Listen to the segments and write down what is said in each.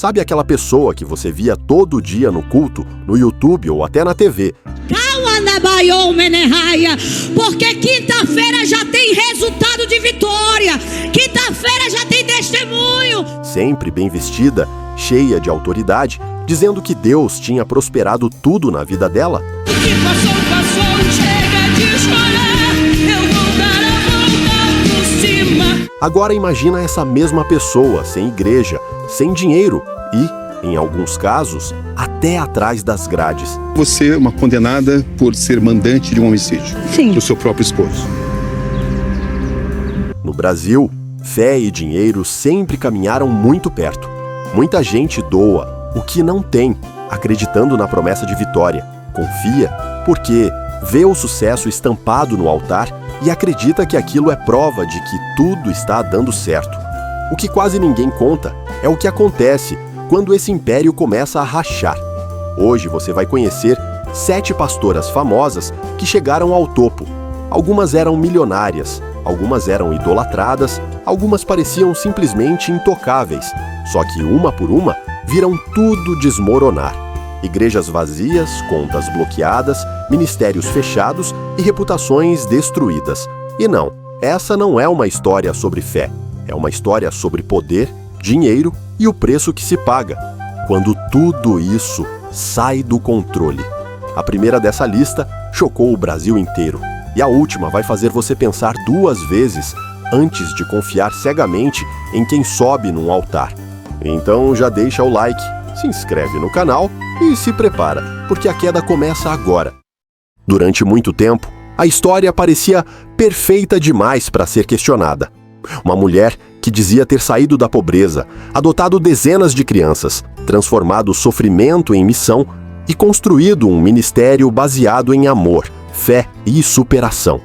Sabe aquela pessoa que você via todo dia no culto, no YouTube ou até na TV? Porque quinta-feira já tem resultado de vitória. Quinta-feira já tem testemunho. Sempre bem vestida, cheia de autoridade, dizendo que Deus tinha prosperado tudo na vida dela. O que passou, chega de chorar. Eu vou dar a volta por cima. Agora imagina essa mesma pessoa, sem igreja, sem dinheiro e, em alguns casos, até atrás das grades. Você é uma condenada por ser mandante de um homicídio. Sim. Do seu próprio esposo. No Brasil, fé e dinheiro sempre caminharam muito perto. Muita gente doa o que não tem, acreditando na promessa de vitória. Confia porque vê o sucesso estampado no altar e acredita que aquilo é prova de que tudo está dando certo. O que quase ninguém conta é o que acontece quando esse império começa a rachar. Hoje você vai conhecer 7 pastoras famosas que chegaram ao topo. Algumas eram milionárias, algumas eram idolatradas, algumas pareciam simplesmente intocáveis. Só que uma por uma viram tudo desmoronar. Igrejas vazias, contas bloqueadas, ministérios fechados e reputações destruídas. E não, essa não é uma história sobre fé. É uma história sobre poder, dinheiro e o preço que se paga quando tudo isso sai do controle. A primeira dessa lista chocou o Brasil inteiro. E a última vai fazer você pensar 2 vezes antes de confiar cegamente em quem sobe num altar. Então já deixa o like, se inscreve no canal e se prepara, porque a queda começa agora. Durante muito tempo, a história parecia perfeita demais para ser questionada. Uma mulher que dizia ter saído da pobreza, adotado dezenas de crianças, transformado sofrimento em missão e construído um ministério baseado em amor, fé e superação.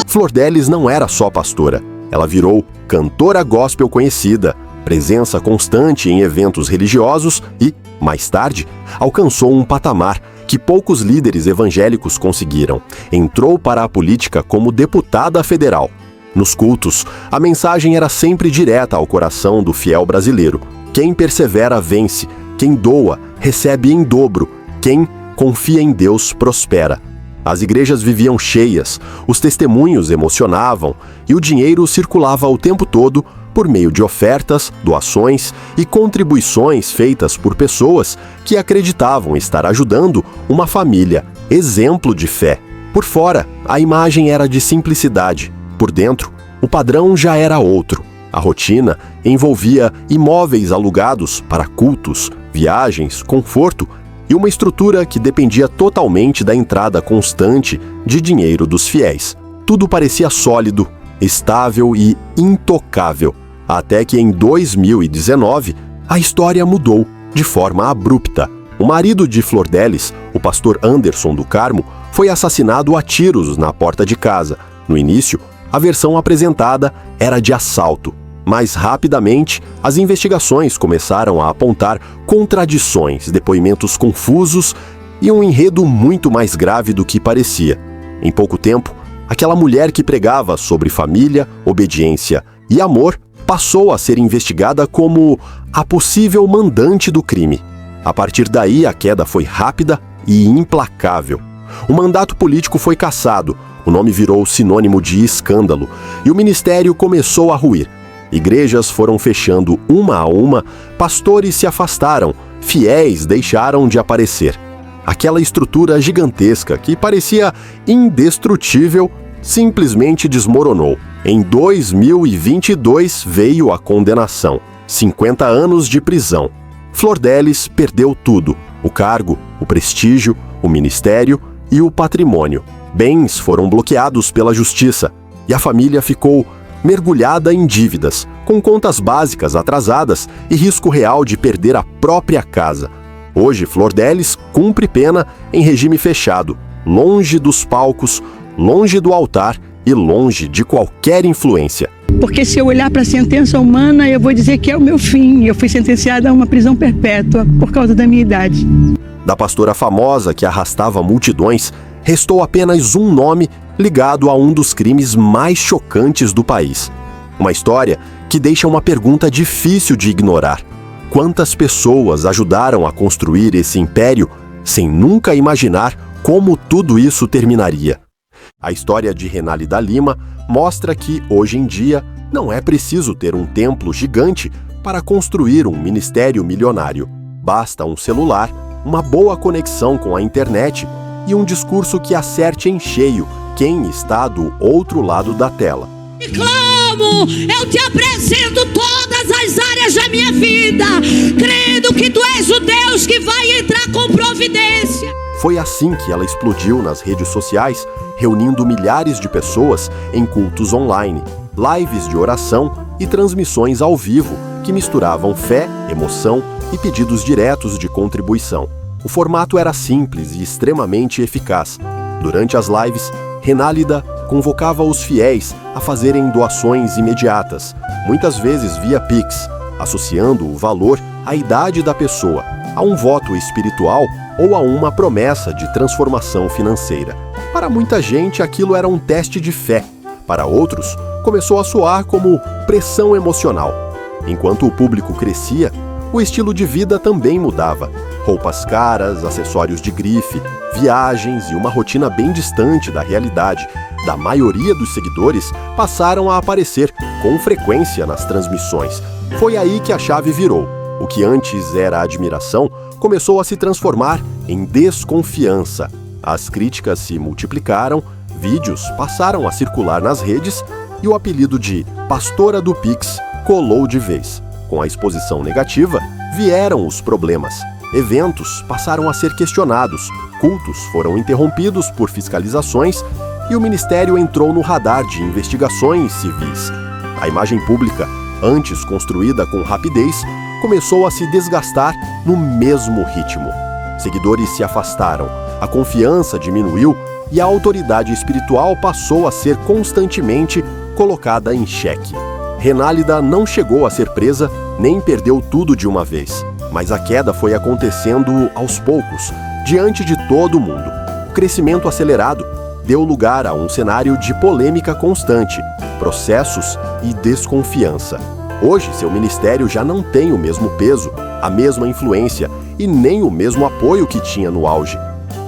Flor Delis não era só pastora. Ela virou cantora gospel conhecida, presença constante em eventos religiosos e, mais tarde, alcançou um patamar que poucos líderes evangélicos conseguiram. Entrou para a política como deputada federal. Nos cultos, a mensagem era sempre direta ao coração do fiel brasileiro. Quem persevera vence, quem doa recebe em dobro, quem confia em Deus prospera. As igrejas viviam cheias, os testemunhos emocionavam e o dinheiro circulava o tempo todo por meio de ofertas, doações e contribuições feitas por pessoas que acreditavam estar ajudando uma família, exemplo de fé. Por fora, a imagem era de simplicidade. Por dentro, o padrão já era outro. A rotina envolvia imóveis alugados para cultos, viagens, conforto e uma estrutura que dependia totalmente da entrada constante de dinheiro dos fiéis. Tudo parecia sólido, estável e intocável, até que em 2019 a história mudou de forma abrupta. O marido de Flor Delis, o pastor Anderson do Carmo, foi assassinado a tiros na porta de casa. No início, a versão apresentada era de assalto, mas rapidamente as investigações começaram a apontar contradições, depoimentos confusos e um enredo muito mais grave do que parecia. Em pouco tempo, aquela mulher que pregava sobre família, obediência e amor passou a ser investigada como a possível mandante do crime. A partir daí, a queda foi rápida e implacável. O mandato político foi cassado, o nome virou sinônimo de escândalo e o ministério começou a ruir. Igrejas foram fechando uma a uma, pastores se afastaram, fiéis deixaram de aparecer. Aquela estrutura gigantesca que parecia indestrutível simplesmente desmoronou. Em 2022 veio a condenação. 50 anos de prisão. Flor Delis perdeu tudo: o cargo, o prestígio, o ministério e o patrimônio. Bens foram bloqueados pela justiça e a família ficou mergulhada em dívidas, com contas básicas atrasadas e risco real de perder a própria casa. Hoje, Flor Delis cumpre pena em regime fechado, longe dos palcos, longe do altar e longe de qualquer influência. Porque se eu olhar para a sentença humana, eu vou dizer que é o meu fim. Eu fui sentenciada a uma prisão perpétua por causa da minha idade. Da pastora famosa que arrastava multidões, restou apenas um nome ligado a um dos crimes mais chocantes do país. Uma história que deixa uma pergunta difícil de ignorar. Quantas pessoas ajudaram a construir esse império sem nunca imaginar como tudo isso terminaria? A história de Renálida Lima mostra que, hoje em dia, não é preciso ter um templo gigante para construir um ministério milionário. Basta um celular, uma boa conexão com a internet e um discurso que acerte em cheio quem está do outro lado da tela. E clamo, eu te apresento todas as áreas da minha vida, crendo que tu és o Deus que vai entrar com providência. Foi assim que ela explodiu nas redes sociais, reunindo milhares de pessoas em cultos online, lives de oração e transmissões ao vivo que misturavam fé, emoção e pedidos diretos de contribuição. O formato era simples e extremamente eficaz. Durante as lives, Renálida convocava os fiéis a fazerem doações imediatas, muitas vezes via Pix, associando o valor à idade da pessoa, a um voto espiritual ou a uma promessa de transformação financeira. Para muita gente, aquilo era um teste de fé. Para outros, começou a soar como pressão emocional. Enquanto o público crescia, o estilo de vida também mudava. Roupas caras, acessórios de grife, viagens e uma rotina bem distante da realidade da maioria dos seguidores passaram a aparecer com frequência nas transmissões. Foi aí que a chave virou. O que antes era admiração começou a se transformar em desconfiança. As críticas se multiplicaram, vídeos passaram a circular nas redes e o apelido de Pastora do Pix colou de vez. Com a exposição negativa, vieram os problemas. Eventos passaram a ser questionados, cultos foram interrompidos por fiscalizações e o ministério entrou no radar de investigações civis. A imagem pública, antes construída com rapidez, começou a se desgastar no mesmo ritmo. Seguidores se afastaram, a confiança diminuiu e a autoridade espiritual passou a ser constantemente colocada em xeque. Renálida não chegou a ser presa nem perdeu tudo de uma vez, mas a queda foi acontecendo aos poucos, diante de todo mundo. O crescimento acelerado deu lugar a um cenário de polêmica constante, processos e desconfiança. Hoje, seu ministério já não tem o mesmo peso, a mesma influência e nem o mesmo apoio que tinha no auge.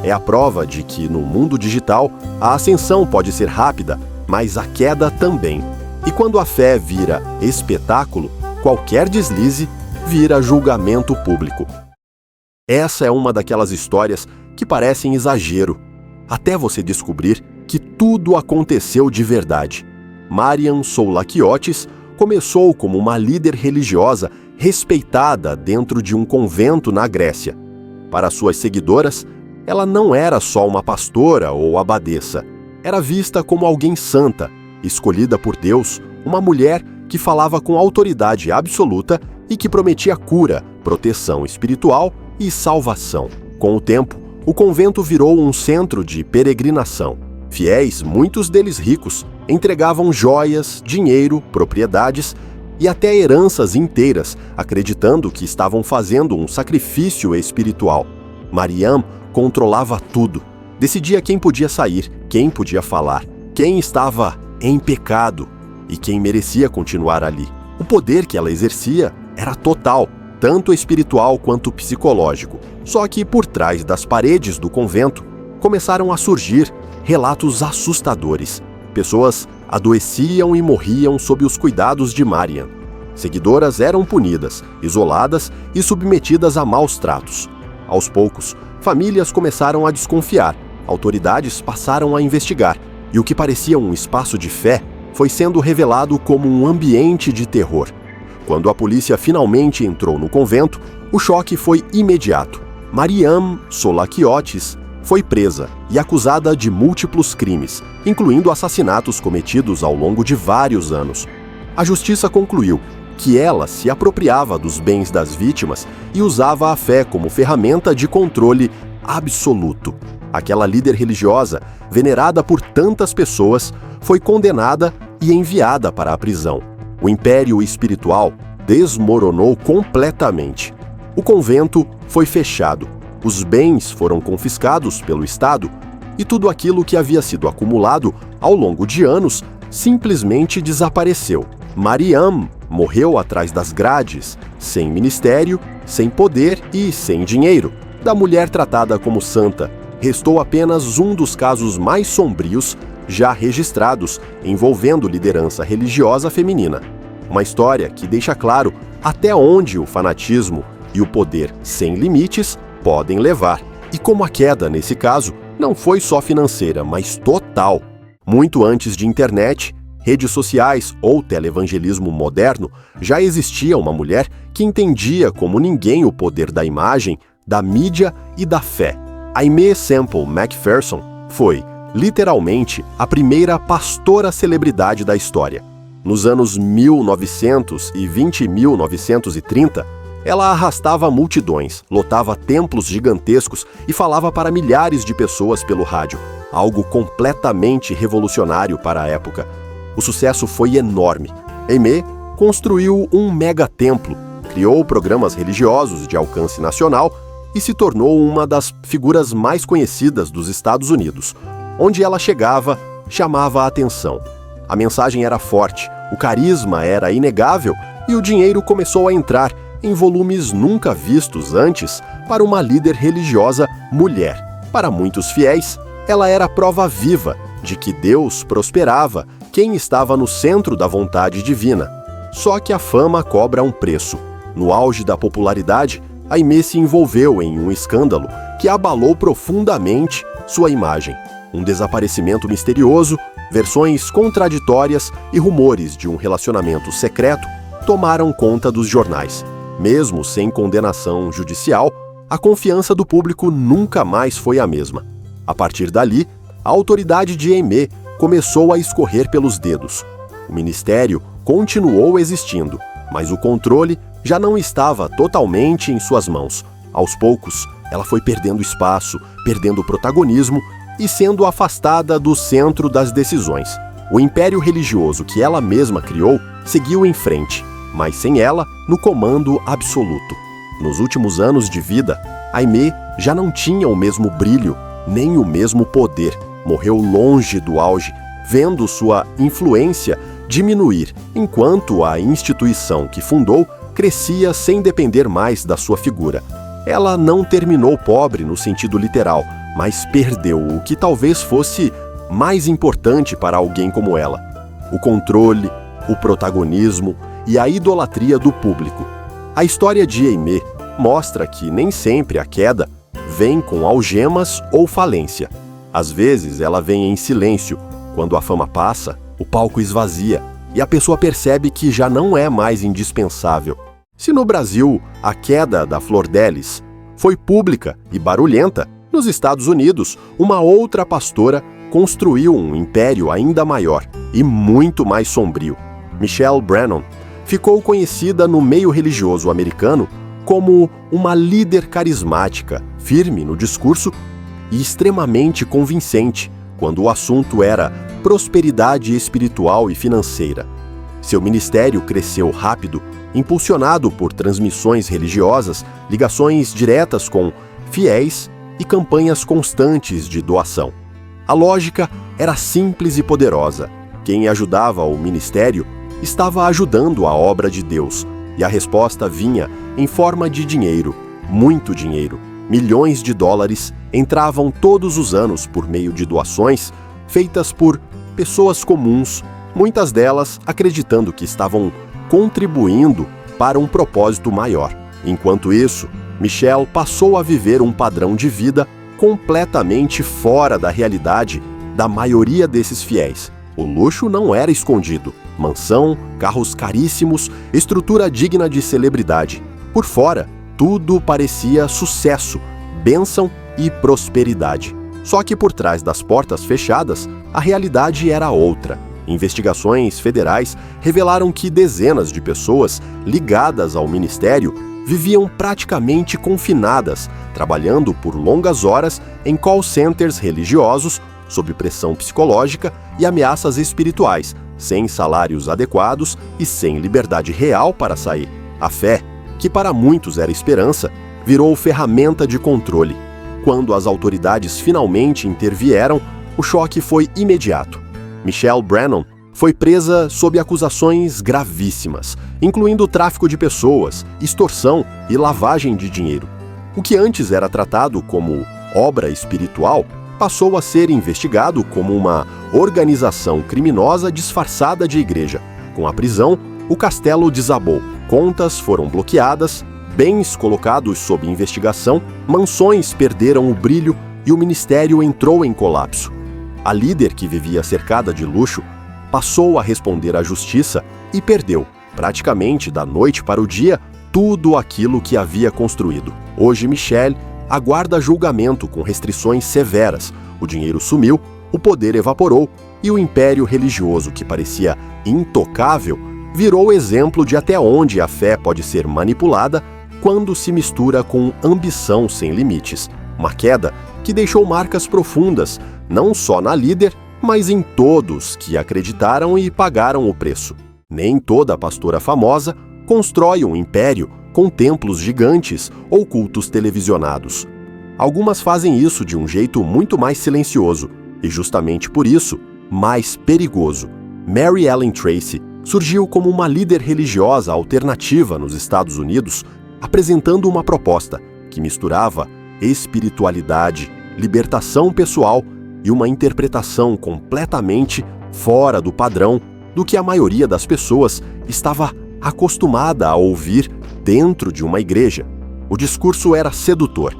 É a prova de que, no mundo digital, a ascensão pode ser rápida, mas a queda também. E quando a fé vira espetáculo, qualquer deslize vira julgamento público. Essa é uma daquelas histórias que parecem exagero, até você descobrir que tudo aconteceu de verdade. Mariam Soulakiotis começou como uma líder religiosa respeitada dentro de um convento na Grécia. Para suas seguidoras, ela não era só uma pastora ou abadesa. Era vista como alguém santa, escolhida por Deus, uma mulher que falava com autoridade absoluta e que prometia cura, proteção espiritual e salvação. Com o tempo, o convento virou um centro de peregrinação. Fiéis, muitos deles ricos, entregavam joias, dinheiro, propriedades e até heranças inteiras, acreditando que estavam fazendo um sacrifício espiritual. Mariam controlava tudo. Decidia quem podia sair, quem podia falar, quem estava em pecado e quem merecia continuar ali. O poder que ela exercia era total, tanto espiritual quanto psicológico. Só que por trás das paredes do convento começaram a surgir relatos assustadores. Pessoas adoeciam e morriam sob os cuidados de Mariam. Seguidoras eram punidas, isoladas e submetidas a maus tratos. Aos poucos, famílias começaram a desconfiar, autoridades passaram a investigar, e o que parecia um espaço de fé foi sendo revelado como um ambiente de terror. Quando a polícia finalmente entrou no convento, o choque foi imediato. Mariam Soulakiotis foi presa e acusada de múltiplos crimes, incluindo assassinatos cometidos ao longo de vários anos. A justiça concluiu que ela se apropriava dos bens das vítimas e usava a fé como ferramenta de controle absoluto. Aquela líder religiosa, venerada por tantas pessoas, foi condenada e enviada para a prisão. O império espiritual desmoronou completamente. O convento foi fechado, os bens foram confiscados pelo Estado e tudo aquilo que havia sido acumulado ao longo de anos simplesmente desapareceu. Mariam morreu atrás das grades, sem ministério, sem poder e sem dinheiro. Da mulher tratada como santa, restou apenas um dos casos mais sombrios já registrados envolvendo liderança religiosa feminina. Uma história que deixa claro até onde o fanatismo e o poder sem limites podem levar. E como a queda, nesse caso, não foi só financeira, mas total. Muito antes de internet, redes sociais ou televangelismo moderno, já existia uma mulher que entendia como ninguém o poder da imagem, da mídia e da fé. Aimee Semple McPherson foi, literalmente, a primeira pastora celebridade da história. Nos anos 1920 e 1930, ela arrastava multidões, lotava templos gigantescos e falava para milhares de pessoas pelo rádio, algo completamente revolucionário para a época. O sucesso foi enorme. Aimee construiu um megatemplo, criou programas religiosos de alcance nacional e se tornou uma das figuras mais conhecidas dos Estados Unidos. Onde ela chegava, chamava a atenção. A mensagem era forte, o carisma era inegável e o dinheiro começou a entrar em volumes nunca vistos antes para uma líder religiosa mulher. Para muitos fiéis, ela era prova viva de que Deus prosperava quem estava no centro da vontade divina. Só que a fama cobra um preço. No auge da popularidade, Aimee se envolveu em um escândalo que abalou profundamente sua imagem. Um desaparecimento misterioso, versões contraditórias e rumores de um relacionamento secreto tomaram conta dos jornais. Mesmo sem condenação judicial, a confiança do público nunca mais foi a mesma. A partir dali, a autoridade de Aimee começou a escorrer pelos dedos. O ministério continuou existindo, mas o controle já não estava totalmente em suas mãos. Aos poucos, ela foi perdendo espaço, perdendo protagonismo e sendo afastada do centro das decisões. O império religioso que ela mesma criou seguiu em frente, mas sem ela no comando absoluto. Nos últimos anos de vida, Aimee já não tinha o mesmo brilho, nem o mesmo poder. Morreu longe do auge, vendo sua influência diminuir, enquanto a instituição que fundou crescia sem depender mais da sua figura. Ela não terminou pobre no sentido literal, mas perdeu o que talvez fosse mais importante para alguém como ela: o controle, o protagonismo e a idolatria do público. A história de Aimee mostra que nem sempre a queda vem com algemas ou falência. Às vezes ela vem em silêncio. Quando a fama passa, o palco esvazia e a pessoa percebe que já não é mais indispensável. Se no Brasil a queda da Flor Delis foi pública e barulhenta, nos Estados Unidos uma outra pastora construiu um império ainda maior e muito mais sombrio. Michelle Brannon ficou conhecida no meio religioso americano como uma líder carismática, firme no discurso e extremamente convincente quando o assunto era prosperidade espiritual e financeira. Seu ministério cresceu rápido, impulsionado por transmissões religiosas, ligações diretas com fiéis e campanhas constantes de doação. A lógica era simples e poderosa. Quem ajudava o ministério estava ajudando a obra de Deus, e a resposta vinha em forma de dinheiro, muito dinheiro. Milhões de dólares entravam todos os anos por meio de doações feitas por pessoas comuns, muitas delas acreditando que estavam contribuindo para um propósito maior. Enquanto isso, Michelle passou a viver um padrão de vida completamente fora da realidade da maioria desses fiéis. O luxo não era escondido. Mansão, carros caríssimos, estrutura digna de celebridade. Por fora, tudo parecia sucesso, bênção e prosperidade. Só que por trás das portas fechadas, a realidade era outra. Investigações federais revelaram que dezenas de pessoas ligadas ao ministério viviam praticamente confinadas, trabalhando por longas horas em call centers religiosos, sob pressão psicológica e ameaças espirituais, sem salários adequados e sem liberdade real para sair. A fé, que para muitos era esperança, virou ferramenta de controle. Quando as autoridades finalmente intervieram, o choque foi imediato. Michelle Brannon foi presa sob acusações gravíssimas, incluindo tráfico de pessoas, extorsão e lavagem de dinheiro. O que antes era tratado como obra espiritual passou a ser investigado como uma organização criminosa disfarçada de igreja. Com a prisão, o castelo desabou, contas foram bloqueadas, bens colocados sob investigação, mansões perderam o brilho e o ministério entrou em colapso. A líder, que vivia cercada de luxo, passou a responder à justiça e perdeu, praticamente da noite para o dia, tudo aquilo que havia construído. Hoje, Michelle aguarda julgamento com restrições severas. O dinheiro sumiu, o poder evaporou e o império religioso, que parecia intocável, virou exemplo de até onde a fé pode ser manipulada quando se mistura com ambição sem limites. Uma queda que deixou marcas profundas, não só na líder, mas em todos que acreditaram e pagaram o preço. Nem toda pastora famosa constrói um império com templos gigantes ou cultos televisionados. Algumas fazem isso de um jeito muito mais silencioso e, justamente por isso, mais perigoso. Mary Ellen Tracy surgiu como uma líder religiosa alternativa nos Estados Unidos, apresentando uma proposta que misturava espiritualidade, libertação pessoal e uma interpretação completamente fora do padrão do que a maioria das pessoas estava acostumada a ouvir dentro de uma igreja. O discurso era sedutor.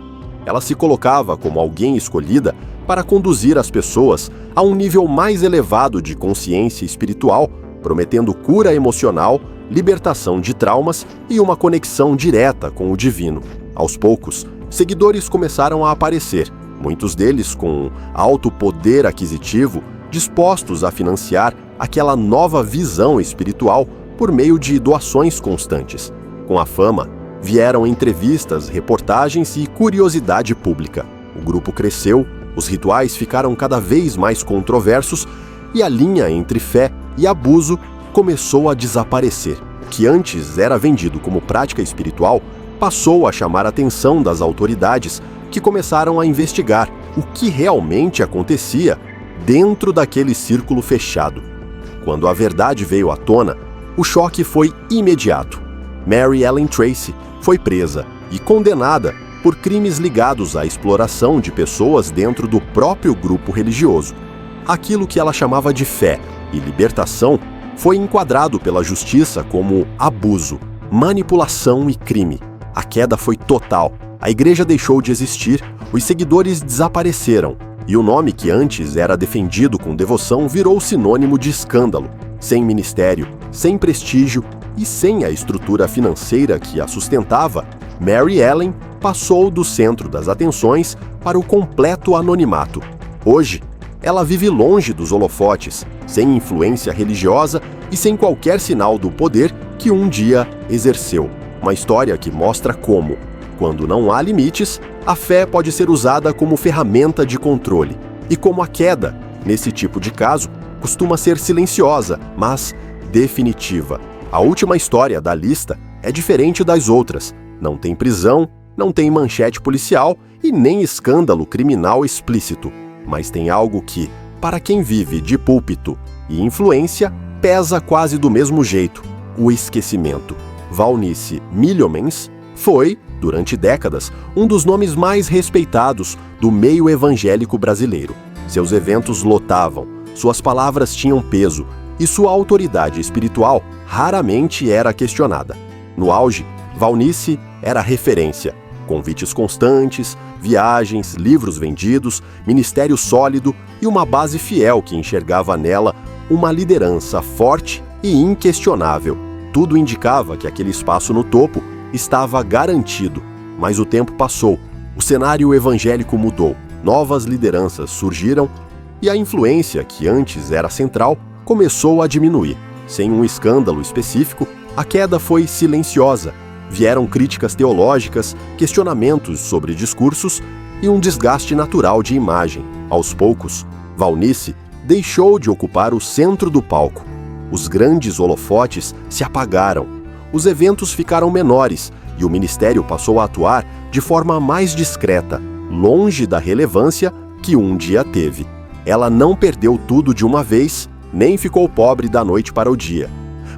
Ela se colocava como alguém escolhida para conduzir as pessoas a um nível mais elevado de consciência espiritual, prometendo cura emocional, libertação de traumas e uma conexão direta com o divino. Aos poucos, seguidores começaram a aparecer, muitos deles com alto poder aquisitivo, dispostos a financiar aquela nova visão espiritual por meio de doações constantes. Com a fama, vieram entrevistas, reportagens e curiosidade pública. O grupo cresceu, os rituais ficaram cada vez mais controversos e a linha entre fé e abuso começou a desaparecer. O que antes era vendido como prática espiritual passou a chamar a atenção das autoridades, que começaram a investigar o que realmente acontecia dentro daquele círculo fechado. Quando a verdade veio à tona, o choque foi imediato. Mary Ellen Tracy foi presa e condenada por crimes ligados à exploração de pessoas dentro do próprio grupo religioso. Aquilo que ela chamava de fé e libertação foi enquadrado pela justiça como abuso, manipulação e crime. A queda foi total. A igreja deixou de existir, os seguidores desapareceram e o nome que antes era defendido com devoção virou sinônimo de escândalo. Sem ministério, sem prestígio e sem a estrutura financeira que a sustentava, Mary Ellen passou do centro das atenções para o completo anonimato. Hoje, ela vive longe dos holofotes, sem influência religiosa e sem qualquer sinal do poder que um dia exerceu. Uma história que mostra como, quando não há limites, a fé pode ser usada como ferramenta de controle. E como a queda, nesse tipo de caso, costuma ser silenciosa, mas definitiva. A última história da lista é diferente das outras. Não tem prisão, não tem manchete policial e nem escândalo criminal explícito. Mas tem algo que, para quem vive de púlpito e influência, pesa quase do mesmo jeito: o esquecimento. Valnice Milhomens foi, durante décadas, um dos nomes mais respeitados do meio evangélico brasileiro. Seus eventos lotavam, suas palavras tinham peso e sua autoridade espiritual raramente era questionada. No auge, Valnice era referência. Convites constantes, viagens, livros vendidos, ministério sólido e uma base fiel que enxergava nela uma liderança forte e inquestionável. Tudo indicava que aquele espaço no topo estava garantido, mas o tempo passou, o cenário evangélico mudou, novas lideranças surgiram e a influência, que antes era central, começou a diminuir. Sem um escândalo específico, a queda foi silenciosa. Vieram críticas teológicas, questionamentos sobre discursos e um desgaste natural de imagem. Aos poucos, Valnice deixou de ocupar o centro do palco. Os grandes holofotes se apagaram, os eventos ficaram menores e o ministério passou a atuar de forma mais discreta, longe da relevância que um dia teve. Ela não perdeu tudo de uma vez, nem ficou pobre da noite para o dia,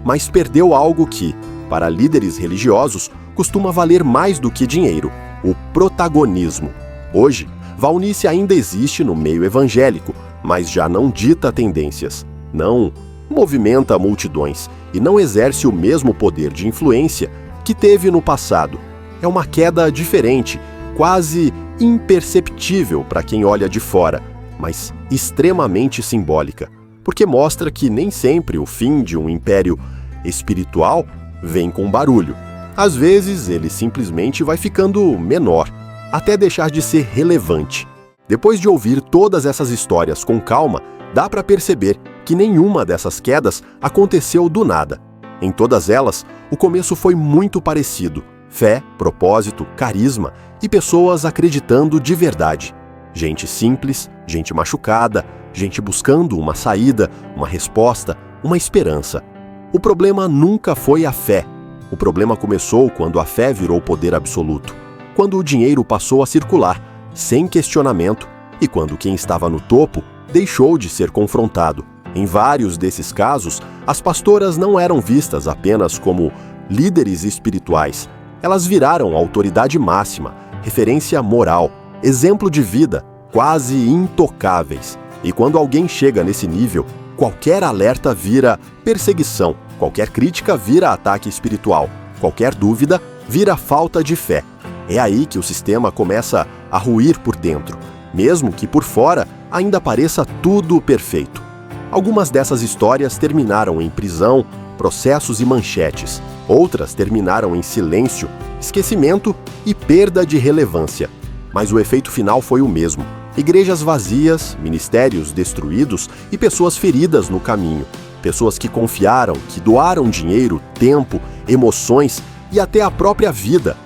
mas perdeu algo que, para líderes religiosos, costuma valer mais do que dinheiro: o protagonismo. Hoje, Valnice ainda existe no meio evangélico, mas já não dita tendências, não movimenta multidões e não exerce o mesmo poder de influência que teve no passado. É uma queda diferente, quase imperceptível para quem olha de fora, mas extremamente simbólica, porque mostra que nem sempre o fim de um império espiritual vem com barulho. Às vezes ele simplesmente vai ficando menor, até deixar de ser relevante. Depois de ouvir todas essas histórias com calma, dá para perceber que nenhuma dessas quedas aconteceu do nada. Em todas elas, o começo foi muito parecido: fé, propósito, carisma e pessoas acreditando de verdade. Gente simples, gente machucada, gente buscando uma saída, uma resposta, uma esperança. O problema nunca foi a fé. O problema começou quando a fé virou poder absoluto, quando o dinheiro passou a circular, sem questionamento, e quando quem estava no topo deixou de ser confrontado. Em vários desses casos, as pastoras não eram vistas apenas como líderes espirituais. Elas viraram autoridade máxima, referência moral, exemplo de vida, quase intocáveis. E quando alguém chega nesse nível, qualquer alerta vira perseguição, qualquer crítica vira ataque espiritual, qualquer dúvida vira falta de fé. É aí que o sistema começa a ruir por dentro, mesmo que por fora ainda pareça tudo perfeito. Algumas dessas histórias terminaram em prisão, processos e manchetes. Outras terminaram em silêncio, esquecimento e perda de relevância. Mas o efeito final foi o mesmo: igrejas vazias, ministérios destruídos e pessoas feridas no caminho. Pessoas que confiaram, que doaram dinheiro, tempo, emoções e até a própria vida,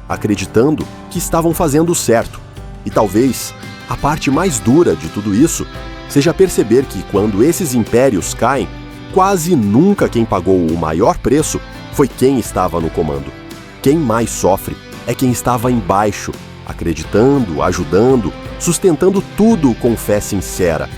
acreditando que estavam fazendo certo. E talvez a parte mais dura de tudo isso seja perceber que quando esses impérios caem, quase nunca quem pagou o maior preço foi quem estava no comando. Quem mais sofre é quem estava embaixo, acreditando, ajudando, sustentando tudo com fé sincera.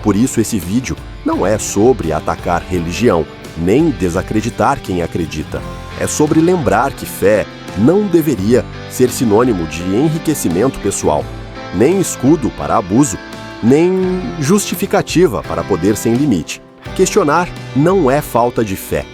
Por isso esse vídeo não é sobre atacar religião, nem desacreditar quem acredita. É sobre lembrar que fé não deveria ser sinônimo de enriquecimento pessoal, nem escudo para abuso, nem justificativa para poder sem limite. Questionar não é falta de fé.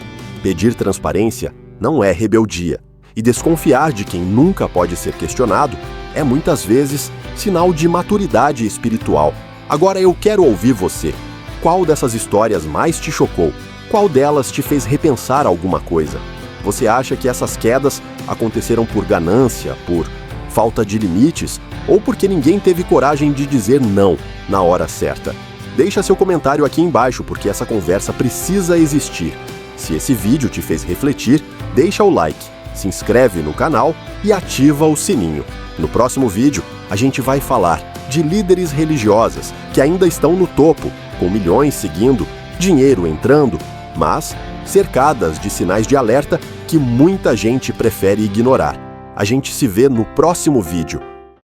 Pedir transparência não é rebeldia. E desconfiar de quem nunca pode ser questionado é muitas vezes sinal de maturidade espiritual. Agora eu quero ouvir você. Qual dessas histórias mais te chocou? Qual delas te fez repensar alguma coisa? Você acha que essas quedas aconteceram por ganância, por falta de limites ou porque ninguém teve coragem de dizer não na hora certa? Deixa seu comentário aqui embaixo, porque essa conversa precisa existir. Se esse vídeo te fez refletir, deixa o like, se inscreve no canal e ativa o sininho. No próximo vídeo, a gente vai falar de líderes religiosas que ainda estão no topo, com milhões seguindo, dinheiro entrando, mas cercadas de sinais de alerta que muita gente prefere ignorar. A gente se vê no próximo vídeo.